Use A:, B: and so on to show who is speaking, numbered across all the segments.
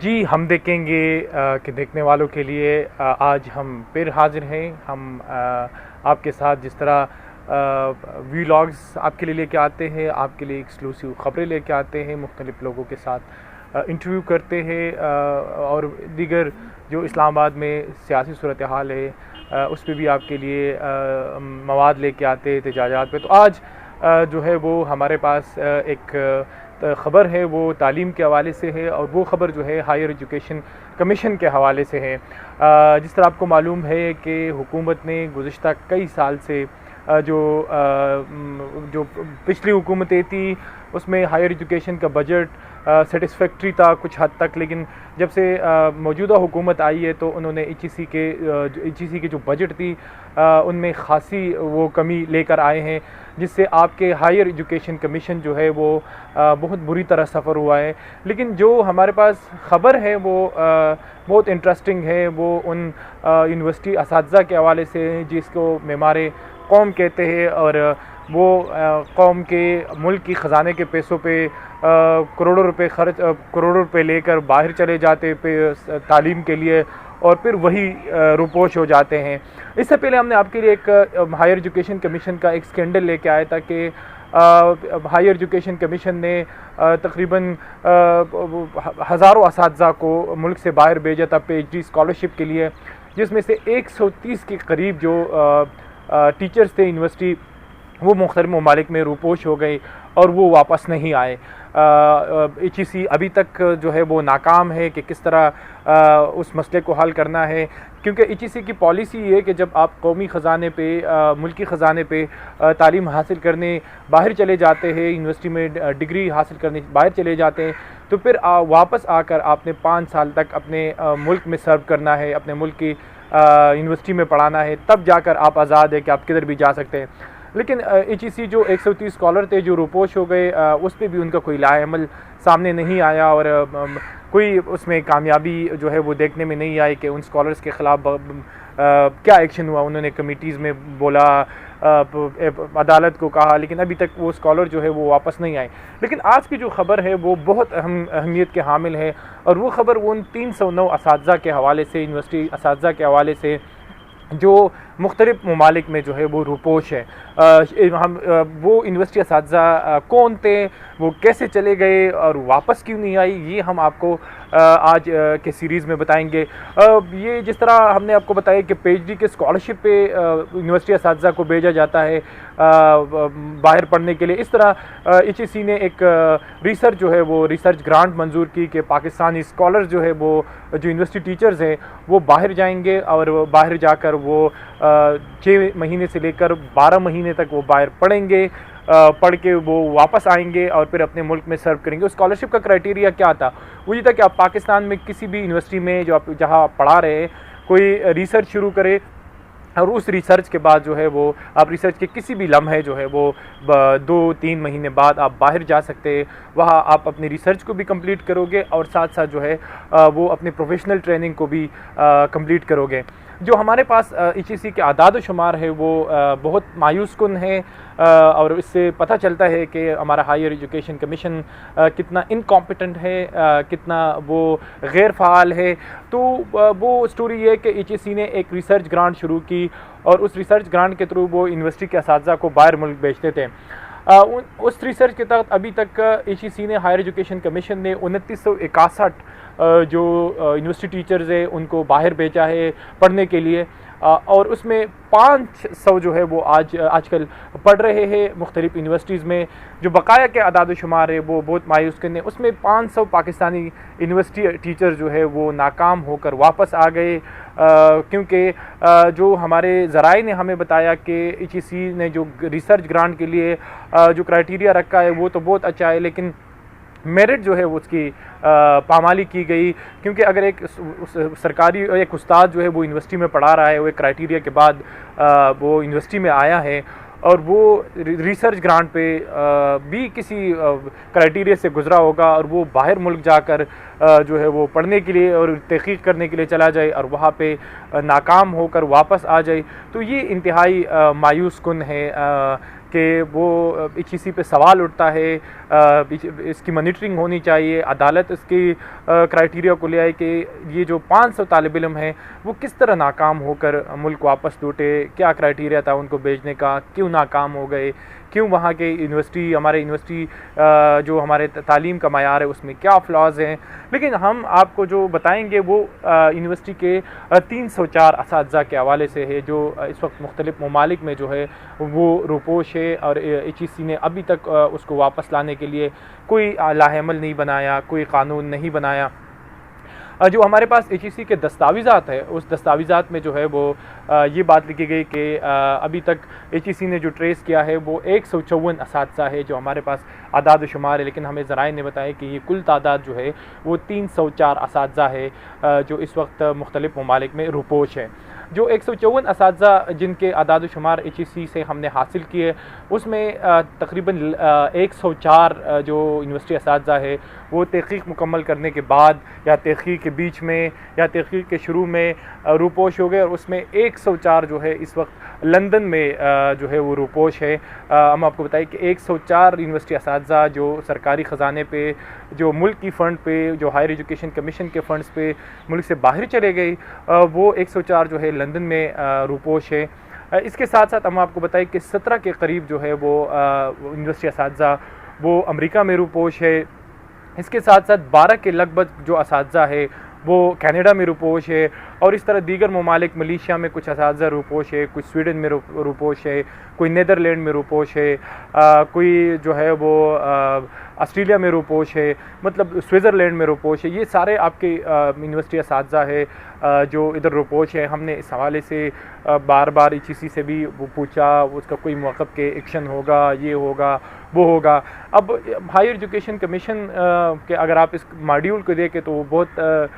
A: जी, हम देखेंगे कि देखने वालों के लिए आज हम फिर हाज़िर हैं। हम आपके साथ जिस तरह वीलॉग्स आपके लिए लेके आते हैं, आपके लिए एक्सक्लूसिव ख़बरें लेके आते हैं, मुख्तलिफ़ लोगों के साथ इंटरव्यू करते हैं और दीगर जो इस्लामाबाद में सियासी सूरत हाल है उस पे भी आपके लिए मवाद लेके आते हैं एहतजाजात पे। तो आज जो है वो हमारे पास एक ख़बर है वो तालीम के हवाले से है और वो ख़बर जो है हायर एजुकेशन कमीशन के हवाले से है। जिस तरह आपको मालूम है कि हुकूमत ने गुज़िश्ता कई साल से जो पिछली हुकूमतें थी उसमें हायर एजुकेशन का बजट सेटिस्फैक्ट्री था कुछ हद तक, लेकिन जब से मौजूदा हुकूमत आई है तो उन्होंने एचईसी की जो बजट थी उनमें ख़ासी वो कमी लेकर आए हैं, जिससे आपके हायर एजुकेशन कमीशन जो है वो बहुत बुरी तरह सफ़र हुआ है। लेकिन जो हमारे पास ख़बर है वो बहुत इंटरेस्टिंग है। वो उन यूनिवर्सिटी असातिज़ा के हवाले से जिसको मेमारे कौम कहते हैं और वो कौम के मुल्क की ख़जाने के पैसों पे करोड़ों रुपए लेकर बाहर चले जाते पे तालीम के लिए और फिर वही रुपोश हो जाते हैं। इससे पहले हमने आपके लिए एक हायर एजुकेशन कमीशन का एक स्कैंडल लेके आया था कि हायर एजुकेशन कमीशन ने तकरीबन हज़ारों असातिज़ा को मुल्क से बाहर भेजा था पीएचडी स्कॉलरशिप के लिए, जिसमें से 130 के करीब जो टीचर्स थे यूनिवर्सिटी वो मुख्तलिफ़ ममालिक में रूपोश हो गए और वो वापस नहीं आए। एचईसी अभी तक जो है वो नाकाम है कि किस तरह उस मसले को हल करना है, क्योंकि एचईसी की पॉलिसी ये है कि जब आप कौमी ख़जाने पे मुल्की ख़जाने पे तालीम हासिल करने बाहर चले जाते हैं, यूनिवर्सिटी में डिग्री हासिल करने बाहर चले जाते हैं, तो फिर वापस आकर आपने 5 साल तक अपने मुल्क में सर्व करना है, अपने मुल्क की यूनिवर्सिटी में पढ़ाना है, तब जाकर आप आज़ाद है कि आप किधर भी जा सकते हैं। लेकिन एचईसी जो 130 स्कॉलर थे जो रुपोश हो गए उस पर भी उनका कोई लाएअमल सामने नहीं आया और कोई उसमें कामयाबी जो है वो देखने में नहीं आई कि उन स्कॉलर्स के ख़िलाफ़ क्या एक्शन हुआ। उन्होंने कमिटीज़ में बोला, अदालत को कहा, लेकिन अभी तक वो स्कॉलर जो है वो वापस नहीं आए। लेकिन आज की जो ख़बर है वो बहुत अहमियत के हामिल है और वो ख़बर वो उन 309 असातिज़ा के हवाले से, यूनिवर्सिटी असातिज़ा के हवाले से जो मुख्तलिफ़ ममालिक में जो है वो रुपोश है। वो यूनिवर्सिटी असातिज़ा कौन थे, वो कैसे चले गए और वापस क्यों नहीं आई, ये हम आपको आज के सीरीज़ में बताएंगे। ये जिस तरह हमने आपको बताया कि पीएचडी के स्कॉलरशिप पे यूनिवर्सिटी असातिज़ा को भेजा जाता है बाहर पढ़ने के लिए, इस तरह एचईसी ने एक रिसर्च जो है वो रिसर्च ग्रांट मंजूर की कि पाकिस्तानी स्कॉलर जो है वो जो यूनिवर्सिटी टीचर्स हैं वो बाहर जाएंगे और बाहर जाकर वो 6 महीने से लेकर 12 महीने तक वो बाहर पढ़ेंगे, पढ़ के वो वापस आएंगे और फिर अपने मुल्क में सर्व करेंगे। उस स्कॉलरशिप का क्राइटेरिया क्या था? वो ये था कि आप पाकिस्तान में किसी भी यूनिवर्सिटी में जो आप जहाँ पढ़ा रहे हैं कोई रिसर्च शुरू करे और उस रिसर्च के बाद जो है वो आप रिसर्च के किसी भी लम्हे जो है वो 2-3 महीने बाद आप बाहर जा सकते हैं। वहाँ आप अपनी रिसर्च को भी कंप्लीट करोगे और साथ साथ जो है वो अपनी प्रोफेशनल ट्रेनिंग को भी कंप्लीट करोगे। जो हमारे पास एचईसी के आदाद शुमार है वो बहुत मायूस कुन है और इससे पता चलता है कि हमारा हायर एजुकेशन कमीशन कितना इनकॉम्पिटेंट है, कितना वो गैर फ़ाल है। तो वो स्टोरी ये है कि एचईसी ने एक रिसर्च ग्रांट शुरू की और उस रिसर्च ग्रांट के थ्रू वो यूनिवर्सिटी के असातिज़ा को बाहर मुल्क भेजते थे। उस रिसर्च के तहत अभी तक एचईसी ने हायर एजुकेशन कमीशन ने 2961 जो यूनिवर्सिटी टीचर्स है उनको बाहर भेजा है पढ़ने के लिए और उसमें 500 जो है वो आजकल पढ़ रहे हैं मुख्तलिफ़ यूनिवर्सिटीज़ में। जो बकाया के आदाद शुमार है वो बहुत मायूस करने, उसमें 500 पाकिस्तानी यूनिवर्सिटी टीचर जो है वो नाकाम होकर वापस आ गए, क्योंकि जो हमारे ज़राए ने हमें बताया कि एचईसी ने जो रिसर्च ग्रांट के लिए जो क्राइटेरिया रखा है वो तो बहुत अच्छा है, लेकिन मेरिट जो है वो उसकी पामाली की गई। क्योंकि अगर एक सरकारी एक उस्ताद जो है वो यूनिवर्सिटी में पढ़ा रहा है, वो एक क्राइटेरिया के बाद वो यूनिवर्सिटी में आया है और वो रिसर्च ग्रांट पे भी किसी क्राइटेरिया से गुज़रा होगा और वो बाहर मुल्क जाकर जो है वो पढ़ने के लिए और तहक़ीक़ करने के लिए चला जाए और वहाँ पे नाकाम होकर वापस आ जाए, तो ये इंतहाई मायूस कुन है कि वो HEC पे सवाल उठता है, इसकी मॉनिटरिंग होनी चाहिए, अदालत इसकी क्राइटेरिया को ले आए कि ये जो 500 तालिब इल्म हैं वो किस तरह नाकाम होकर मुल्क वापस लौटे, क्या क्राइटेरिया था उनको भेजने का, क्यों नाकाम हो गए, क्यों वहाँ के यूनिवर्सिटी, हमारे यूनिवर्सिटी जो हमारे तालीम का मयार है उसमें क्या फ्लॉज हैं। लेकिन हम आपको जो बताएंगे वो यूनिवर्सिटी के 304 असातिज़ा के हवाले से है जो इस वक्त मुख्तलिफ़ ममालिक में जो है वो रुपोश है, और HEC ने अभी तक उसको वापस लाने के लिए कोई लाहेमल नहीं बनाया, कोई कानून नहीं बनाया। जो हमारे पास HEC के दस्तावेज़ात है उस दस्तावेज़ात में जो है वो ये बात लिखी गई कि अभी तक HEC ने जो ट्रेस किया है वो 154 असातिज़ा है जो हमारे पास आदाद शुमार है, लेकिन हमें ज़राए ने बताया कि ये कुल तादाद जो है वो 304 असातिज़ा है जो इस वक्त मुख्तलिफ़ ममालिक में रुपोश है। जो 154 असातिज़ा जिनके आदाद शुमार HEC से हमने हासिल किए उसमें तकरीबन 104 जो यूनिवर्सिटी असातिज़ा है वो तहक़ीक़ मुकम्मल करने के बाद या तहक़ीक़ के बीच में या तहक़ीक़ के शुरू में रुपोश हो गए, और उसमें 104 जो है इस वक्त लंदन में जो है वो रुपोश है। हम आपको बताएं कि 104 यूनिवर्सिटी असातिज़ा जो सरकारी ख़जाने पे, जो मुल्क की फ़ंड पे, जो हायर एजुकेशन कमीशन के फ़ंड्स पे मुल्क से बाहर चले गई, वो 104 जो है लंदन में रुपोश है। इसके साथ साथ हम आपको बताएं कि 17 के करीब जो है वो यूनिवर्सिटी असातिज़ा वो अमेरिका में रुपोश है। इसके साथ साथ 12 के लगभग जो असातिज़ा है वो कनाडा में रुपोश है, और इस तरह दीगर ममालिक, मलेशिया में कुछ असातिज़ा रुपोश है, कुछ स्वीडन में रुपोश है, कोई नीदरलैंड में रुपोश है, कोई जो है वो ऑस्ट्रेलिया में रुपोश है, मतलब स्विट्ज़रलैंड में रुपोश है। ये सारे आपके यूनिवर्सिटी असातिज़ा है जो इधर रुपोश है। हमने इस हवाले से बार बार HEC से भी वो पूछा, उसका कोई मौक़िफ़ के एक्शन होगा, ये होगा, वो होगा। अब हायर एजुकेशन कमीशन के अगर आप इस मॉड्यूल को देखें तो वो बहुत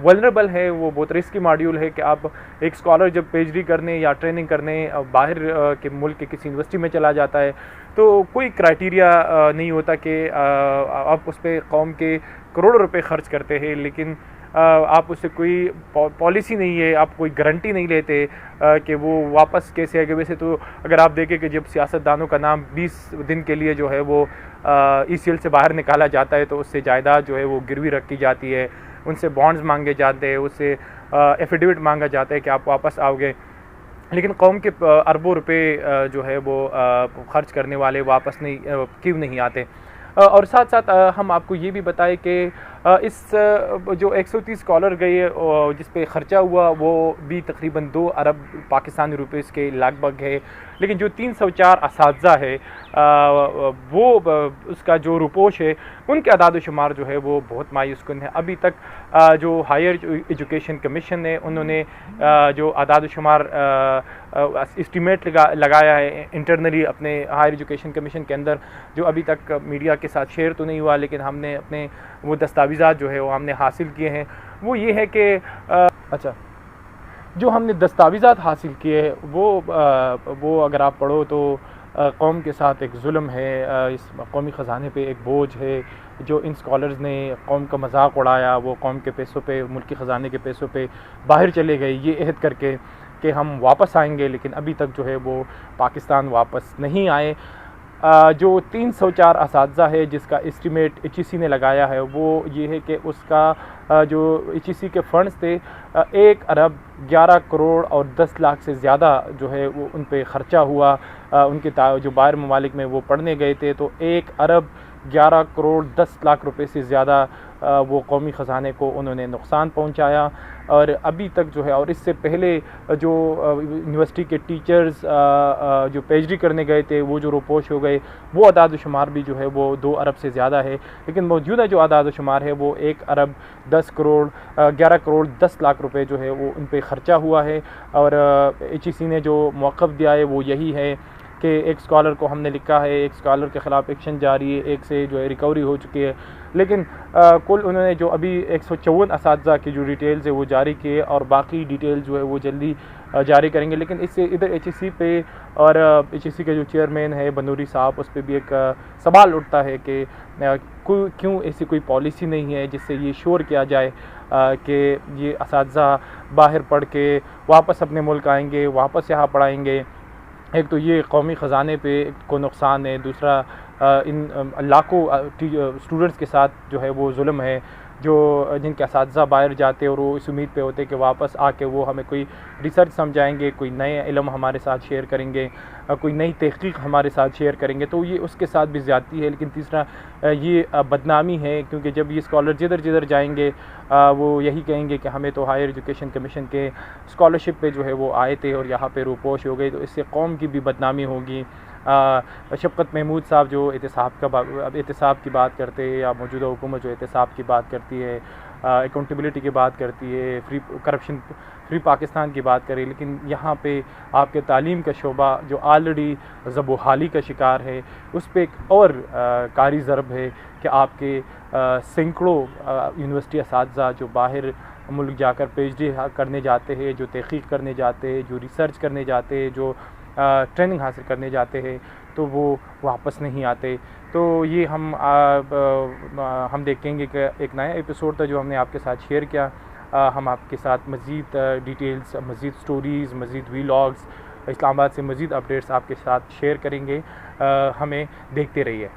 A: वल्नरेबल है, वो बहुत रिस्की मॉड्यूल है कि आप एक स्कॉलर जब PhD करने या ट्रेनिंग करने बाहर के मुल्क के किसी यूनिवर्सिटी में चला जाता है तो कोई क्राइटेरिया नहीं होता कि आप उस पर कौम के करोड़ों रुपए खर्च करते हैं, लेकिन आप उससे कोई पॉलिसी नहीं है, आप कोई गारंटी नहीं लेते कि वो वापस कैसे आएगा। वैसे तो अगर आप देखें कि जब सियासतदानों का नाम 20 दिन के लिए जो है वो ECL से बाहर निकाला जाता है तो उससे जायदाद जो है वो गिरवी रखी जाती है, उनसे बॉन्ड्स मांगे जाते हैं, उससे एफिडेविट मांगा जाता है कि आप वापस आओगे, लेकिन कौम के अरबों रुपए जो है वो खर्च करने वाले वापस नहीं क्यों नहीं आते। और साथ साथ हम आपको ये भी बताएं कि इस जो 130 स्कॉलर गए जिस पे ख़र्चा हुआ वो भी तकरीबन 2 अरब पाकिस्तानी रुपीस के लगभग है, लेकिन जो 304 असातिज़ा है वो उसका जो रुपोश है उनके आदाद शुमार जो है वो बहुत मायूस कुन है। अभी तक जो हायर एजुकेशन कमीशन है उन्होंने जो आदाद शुमार एस्टीमेट लगाया है इंटरनली अपने हायर एजुकेशन कमीशन के अंदर, जो अभी तक मीडिया के साथ शेयर तो नहीं हुआ, लेकिन हमने अपने वो दस्तावेज़ात जो है वो हमने हासिल किए हैं। वो ये है कि जो हमने दस्तावेज़ात हासिल किए हैं वो अगर आप पढ़ो तो कौम के साथ एक जुल्म है, इस कौमी ख़जाने पे एक बोझ है। जो इन स्कॉलर्स ने कौम का मजाक उड़ाया, वो कौम के पैसों पे, मुल्क के ख़जाने के पैसों पे बाहर चले गए ये अहद करके कि हम वापस आएंगे, लेकिन अभी तक जो है वो पाकिस्तान वापस नहीं आए। जो 304 असातिज़ा है जिसका एस्टीमेट HEC ने लगाया है वो ये है कि उसका जो HEC के फंड्स थे 1 अरब 11 करोड़ और 10 लाख से ज़्यादा जो है वो उन पे ख़र्चा हुआ। उनके जो बाहर ममालिक में वो पढ़ने गए थे तो 1 अरब 11 करोड़ 10 लाख रुपए से ज़्यादा वो कौमी ख़जाने को उन्होंने नुकसान पहुंचाया। और अभी तक जो है, और इससे पहले जो यूनिवर्सिटी के टीचर्स जो PhD करने गए थे वो जो रुपोश हो गए, वो आदाद शुमार भी जो है वो 2 अरब से ज़्यादा है। लेकिन मौजूदा जो आदाद शुमार है वो 1 अरब 10 करोड़ 11 करोड़ 10 लाख रुपए जो है वो उन पर ख़र्चा हुआ है। और HEC ने जो मौक़िफ़ दिया है वो यही है कि एक स्कॉलर को हमने लिखा है, एक स्कॉलर के ख़िलाफ़ एक्शन जारी है, एक से जो है रिकवरी हो चुकी है, लेकिन कुल उन्होंने जो अभी 154 असातिज़ा की जो डिटेल्स है वो जारी किए और बाकी डिटेल जो है वो जल्दी जारी करेंगे। लेकिन इससे इधर HEC पे और HEC के जो चेयरमैन है बनूरी साहब, उस पर भी एक सवाल उठता है कि क्यों ऐसी कोई पॉलिसी नहीं है जिससे ये श्योर किया जाए कि ये असातिज़ा बाहर पढ़ के वापस अपने मुल्क आएंगे, वापस यहाँ पढ़ाएंगे। एक तो ये कौमी ख़जाने पे को नुकसान है, दूसरा इन लाखों स्टूडेंट्स के साथ जो है वो जुल्म है, जो जिनके असातिज़ा बाहर जाते और वो इस उम्मीद पे होते कि वापस आके वो हमें कोई रिसर्च समझाएंगे, कोई नए इल्म हमारे साथ शेयर करेंगे, कोई नई तहक़ीक़ हमारे साथ शेयर करेंगे, तो ये उसके साथ भी ज़्यादती है। लेकिन तीसरा ये बदनामी है, क्योंकि जब ये स्कॉलर जिधर जिधर जाएंगे वो यही कहेंगे कि हमें तो हायर एजुकेशन कमीशन के स्कॉलरशिप पे जो है वो आए थे और यहाँ पे रूपोश हो गए, तो इससे कौम की भी बदनामी होगी। शफ़क़त महमूद साहब जो एहतसाब की बात करते हैं, या मौजूदा हुकूमत जो एहतसाब की बात करती है, अकाउंटेबिलिटी की बात करती है, फ्री पाकिस्तान की बात करें, लेकिन यहाँ पे आपके तालीम का शोबा जो ऑलरेडी ज़बोहाली का शिकार है, उस पर एक और कारी ज़रब है कि आपके सैकड़ों यूनिवर्सिटी असातिज़ा जो बाहर मुल्क जाकर PhD करने जाते हैं, जो तहक़ीक़ करने जाते हैं, जो रिसर्च करने जाते हैं, जो ट्रेनिंग हासिल करने जाते हैं, तो वो वापस नहीं आते। तो ये हम देखेंगे कि एक नया एपिसोड था जो हमने आपके साथ शेयर किया। हम आपके साथ मज़ीद डिटेल्स, मज़ीद स्टोरीज़, मज़ीद वीलॉग्स, इस्लामाबाद से मज़ीद अपडेट्स आपके साथ शेयर करेंगे। हमें देखते रहिए।